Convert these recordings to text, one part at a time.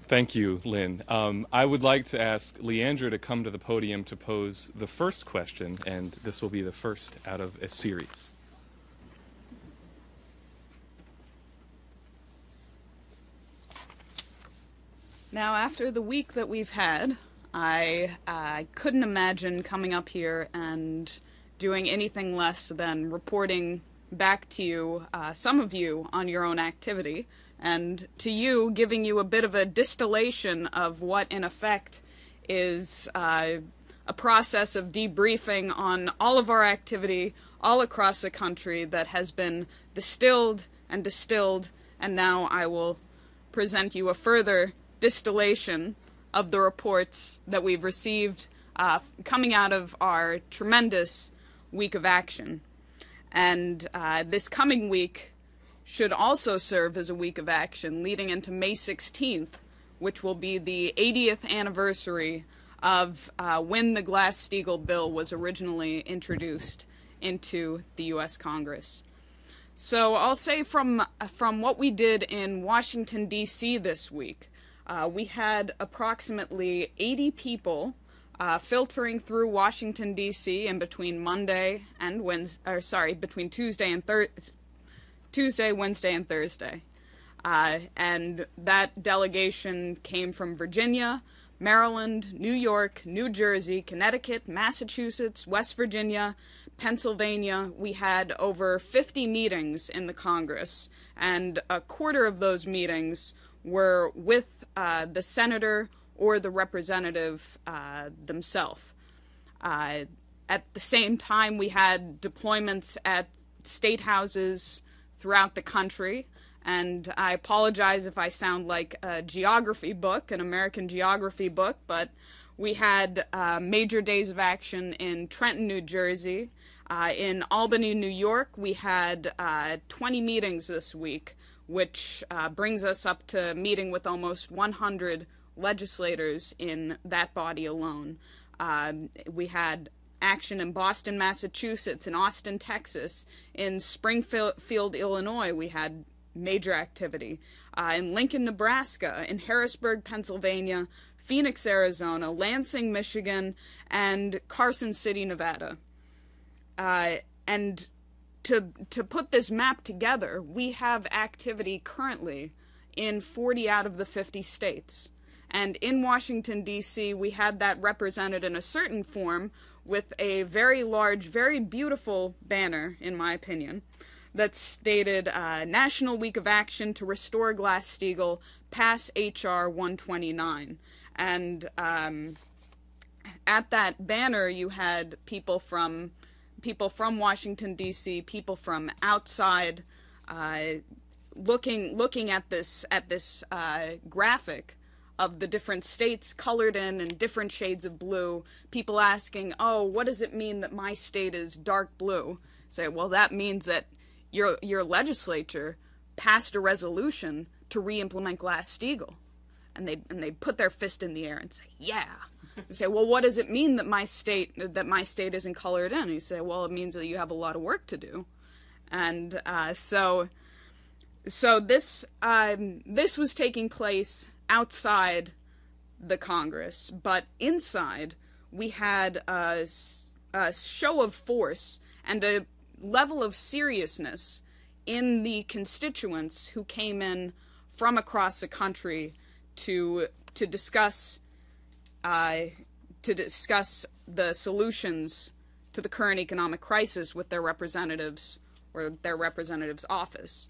Thank you, Lynn. I would like to ask Leandra to come to the podium to pose the first question, and this will be the first out of a series. Now, after the week that we've had, I couldn't imagine coming up here and doing anything less than reporting back to you, some of you, on your own activity, and to you, giving you a bit of a distillation of what, in effect, is a process of debriefing on all of our activity all across the country that has been distilled, and now I will present you a further distillation of the reports that we've received coming out of our tremendous week of action. And this coming week should also serve as a week of action leading into May 16th, which will be the 80th anniversary of when the Glass-Steagall bill was originally introduced into the U.S. Congress. So I'll say from what we did in Washington, D.C. this week, we had approximately 80 people filtering through Washington, D.C. in between between Tuesday, Wednesday, and Thursday. And that delegation came from Virginia, Maryland, New York, New Jersey, Connecticut, Massachusetts, West Virginia, Pennsylvania. We had over 50 meetings in the Congress, and a quarter of those meetings were with the senator or the representative themselves. At the same time, we had deployments at state houses throughout the country, and I apologize if I sound like a geography book, an American geography book, but we had major days of action in Trenton, New Jersey. In Albany, New York, we had 20 meetings this week, which brings us up to meeting with almost 100 legislators in that body alone. We had action in Boston, Massachusetts, in Austin, Texas, in Springfield, Illinois. We had major activity. In Lincoln, Nebraska, in Harrisburg, Pennsylvania, Phoenix, Arizona, Lansing, Michigan, and Carson City, Nevada. And to put this map together, we have activity currently in 40 out of the 50 states. And in Washington, D.C., we had that represented in a certain form with a very large, very beautiful banner, in my opinion, that stated National Week of Action to Restore Glass-Steagall, pass H.R. 129. And at that banner, you had people from Washington, D.C., people from outside, looking at this graphic of the different states colored in different shades of blue, people asking, oh, what does it mean that my state is dark blue? Say, well, that means that your legislature passed a resolution to re-implement Glass-Steagall. And they put their fist in the air and say, yeah. You say, well, what does it mean that my state isn't colored in? And you say, well, it means that you have a lot of work to do. And so this was taking place outside the Congress, but inside we had a show of force and a level of seriousness in the constituents who came in from across the country to discuss the solutions to the current economic crisis with their representatives or their representative's office.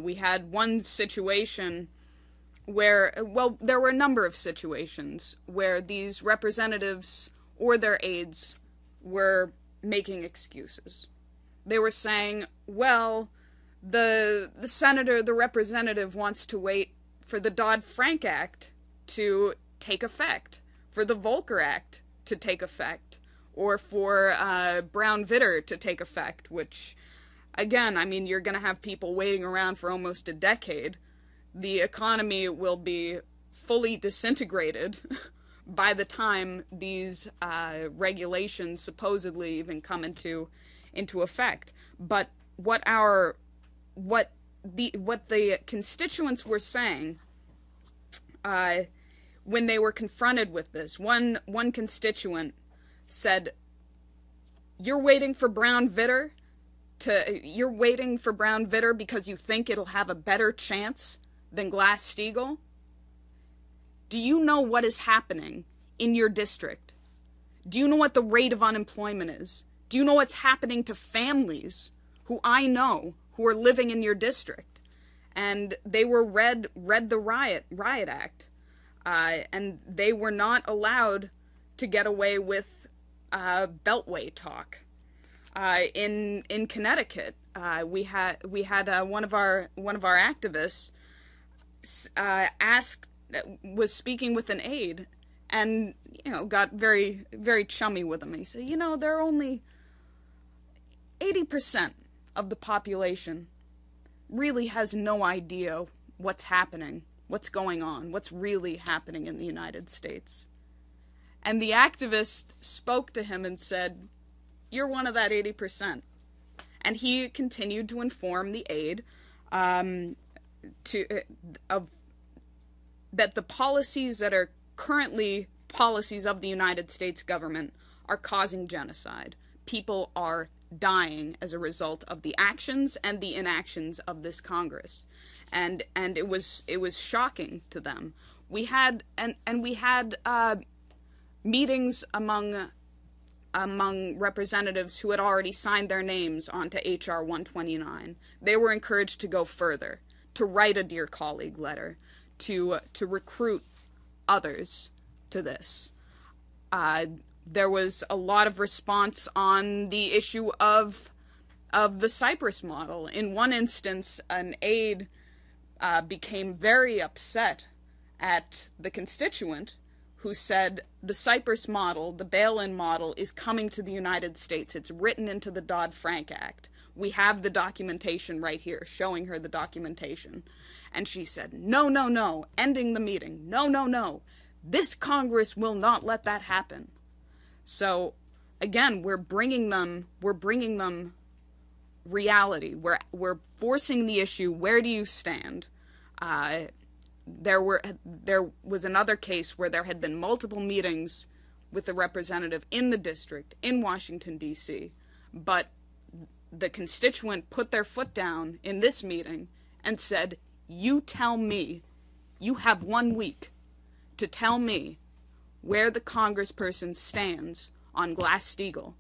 We had one situation where, well, there were a number of situations where these representatives or their aides were making excuses. They were saying, well, the senator, the representative wants to wait for the Dodd-Frank Act to take effect, for the Volcker Act to take effect, or for Brown-Vitter to take effect, which, again, I mean, you're going to have people waiting around for almost a decade. The economy will be fully disintegrated by the time these regulations supposedly even come into effect. But what the constituents were saying when they were confronted with this, one constituent said, You're waiting for Brown Vitter because you think it'll have a better chance than Glass-Steagall? Do you know what is happening in your district? Do you know what the rate of unemployment is? Do you know what's happening to families who I know who are living in your district? And they were read the Riot Act, and they were not allowed to get away with beltway talk. In Connecticut, we had one of our activists was speaking with an aide, and got very, very chummy with him. And he said, there are only 80% of the population really has no idea what's happening, what's going on, what's really happening in the United States. And the activist spoke to him and said, You're one of that 80%. And he continued to inform the aide that the policies that are currently policies of the United States government are causing genocide. People are dying as a result of the actions and the inactions of this Congress. And it was shocking to them. We had meetings among representatives who had already signed their names onto H.R. 129. They were encouraged to go further, to write a Dear Colleague letter, to recruit others to this. There was a lot of response on the issue of the Cyprus model. In one instance, an aide became very upset at the constituent who said, the Cyprus model, the bail-in model, is coming to the United States. It's written into the Dodd-Frank Act. We have the documentation right here, showing her the documentation. And she said, no, ending the meeting. No. This Congress will not let that happen. So, again, we're bringing them reality. We're forcing the issue, where do you stand? There was another case where there had been multiple meetings with the representative in the district in Washington, D.C., but the constituent put their foot down in this meeting and said, you tell me, you have 1 week to tell me where the congressperson stands on Glass-Steagall.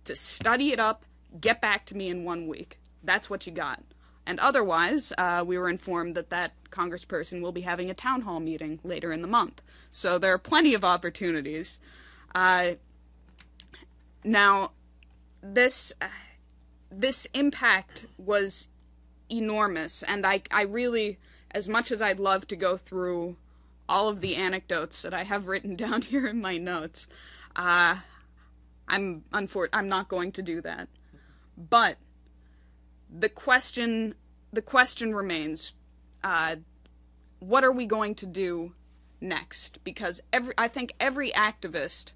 To study it up, get back to me in 1 week. That's what you got. And otherwise, we were informed that congressperson will be having a town hall meeting later in the month. So there are plenty of opportunities. Now, this impact was enormous, and I really, as much as I'd love to go through all of the anecdotes that I have written down here in my notes, I'm not going to do that. But the question remains, what are we going to do next? Because I think every activist,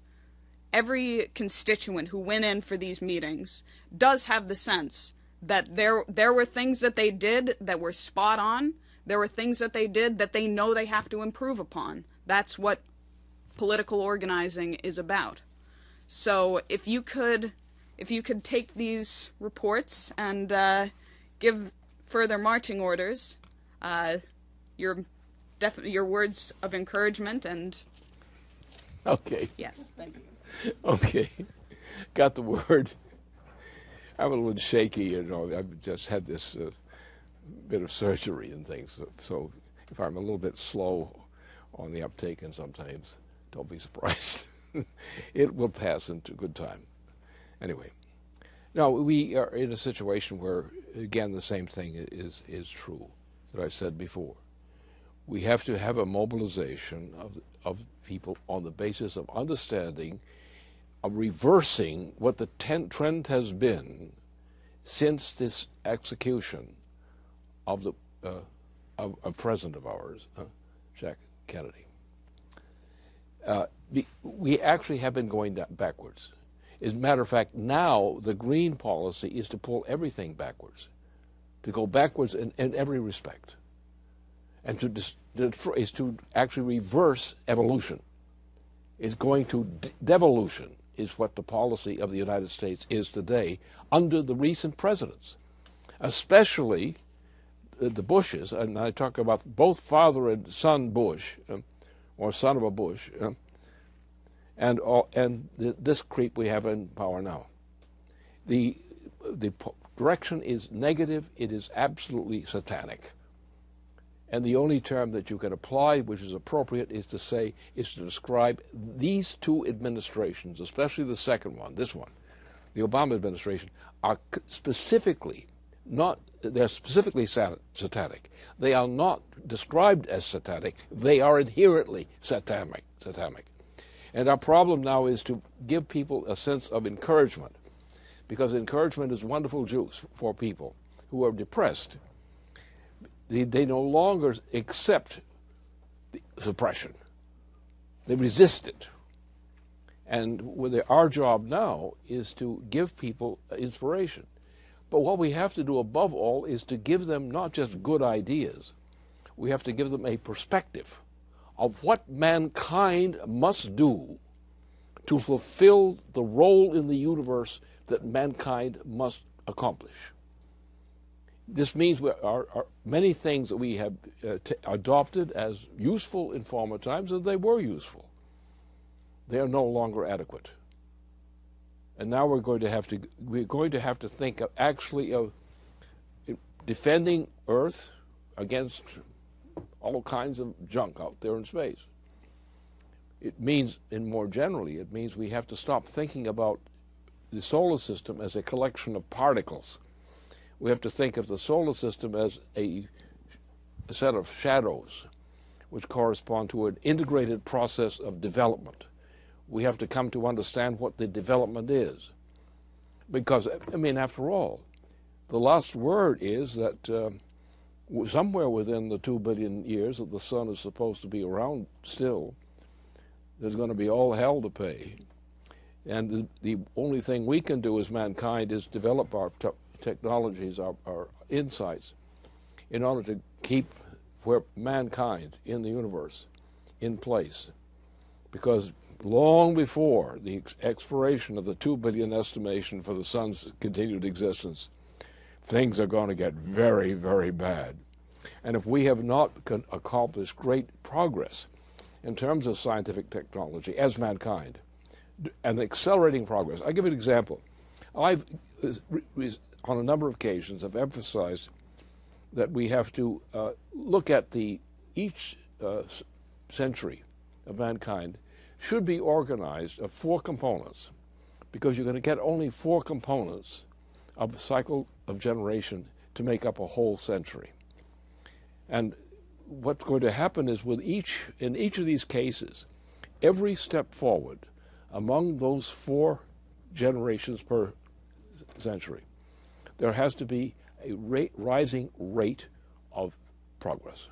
every constituent who went in for these meetings does have the sense that there were things that they did that were spot on. There were things that they did that they know they have to improve upon. That's what political organizing is about. So if you could take these reports and give further marching orders, your words of encouragement and... Okay. Yes, thank you. Okay. Got the word. I'm a little shaky, I've just had this bit of surgery and things, so if I'm a little bit slow on the uptake, and sometimes, don't be surprised. It will pass into good time. Anyway, now we are in a situation where, again, the same thing is true that I said before. We have to have a mobilization of people on the basis of understanding, of reversing what the trend has been since this execution of a president of ours, Jack Kennedy. We actually have been going backwards. As a matter of fact, now the green policy is to pull everything backwards, to go backwards in every respect. and to destroy is to actually reverse evolution. Is going to devolution is what the policy of the United States is today under the recent presidents, especially the Bushes, and I talk about both father and son Bush, or son of a Bush, and this creep we have in power now. The direction is negative. It is absolutely satanic. And the only term that you can apply, which is appropriate, is to describe these two administrations, especially the second one, this one, the Obama administration, are specifically they're specifically satanic. They are not described as satanic. They are inherently satanic. And our problem now is to give people a sense of encouragement, because encouragement is wonderful juice for people who are depressed. They no longer accept the suppression. They resist it. And our job now is to give people inspiration. But what we have to do above all is to give them not just good ideas. We have to give them a perspective of what mankind must do to fulfill the role in the universe that mankind must accomplish. This means many things that we have adopted as useful in former times, and they were useful. They are no longer adequate. And now we're going to have to think of defending Earth against all kinds of junk out there in space. It means, and more generally, it means we have to stop thinking about the solar system as a collection of particles. We have to think of the solar system as a set of shadows which correspond to an integrated process of development. We have to come to understand what the development is. Because, after all, the last word is that somewhere within the 2 billion years that the sun is supposed to be around still, there's going to be all hell to pay. And the only thing we can do as mankind is develop our technologies, our insights, in order to keep mankind in the universe in place. Because long before the expiration of the 2 billion estimation for the sun's continued existence, things are going to get very, very bad. And if we have not accomplished great progress in terms of scientific technology as mankind, and accelerating progress. I'll give you an example. I've, on a number of occasions, have emphasized that we have to look at each century of mankind should be organized of 4 components, because you're going to get only 4 components of a cycle of generation to make up a whole century. And what's going to happen is in each of these cases, every step forward among those 4 generations per century, there has to be a rising rate of progress.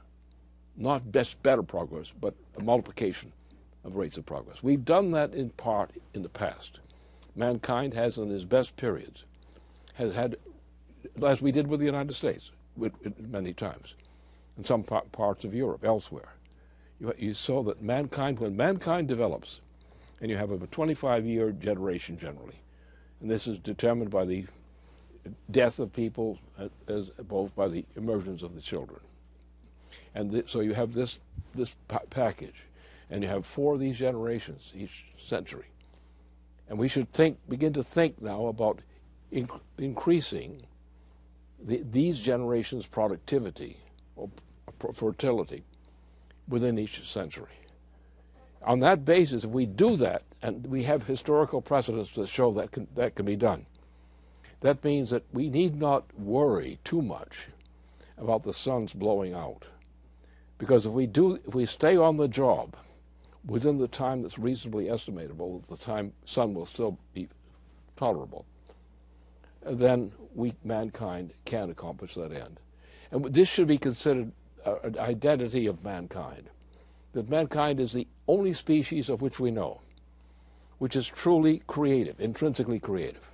Not better progress, but a multiplication of rates of progress. We've done that in part in the past. Mankind has, in his best periods, has had, as we did with the United States, many times, in some parts of Europe, elsewhere. You saw that when mankind develops, and you have a 25-year generation generally, and this is determined by the death of people as both by the emergence of the children. And so you have this package, and you have 4 of these generations each century. And we should begin to think now about increasing these generations' productivity or fertility within each century. On that basis, if we do that, and we have historical precedents that show that can be done, that means that we need not worry too much about the sun's blowing out. Because if we stay on the job within the time that's reasonably estimatable, the sun will still be tolerable, then mankind can accomplish that end. And this should be considered an identity of mankind, that mankind is the only species of which we know, which is truly creative, intrinsically creative.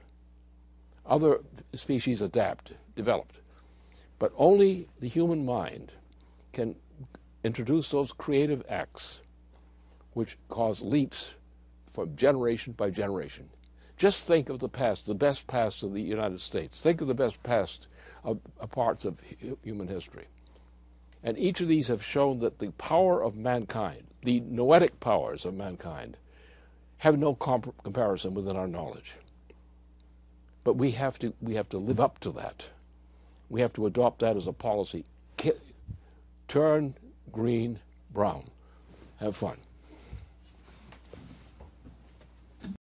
Other species developed, but only the human mind can introduce those creative acts which cause leaps from generation by generation. Just think of the past, the best past of the United States. Think of the best past of parts of human history. And each of these have shown that the power of mankind, the noetic powers of mankind, have no comparison within our knowledge. But we have to live up to that. We have to adopt that as a policy. Turn green, brown. Have fun.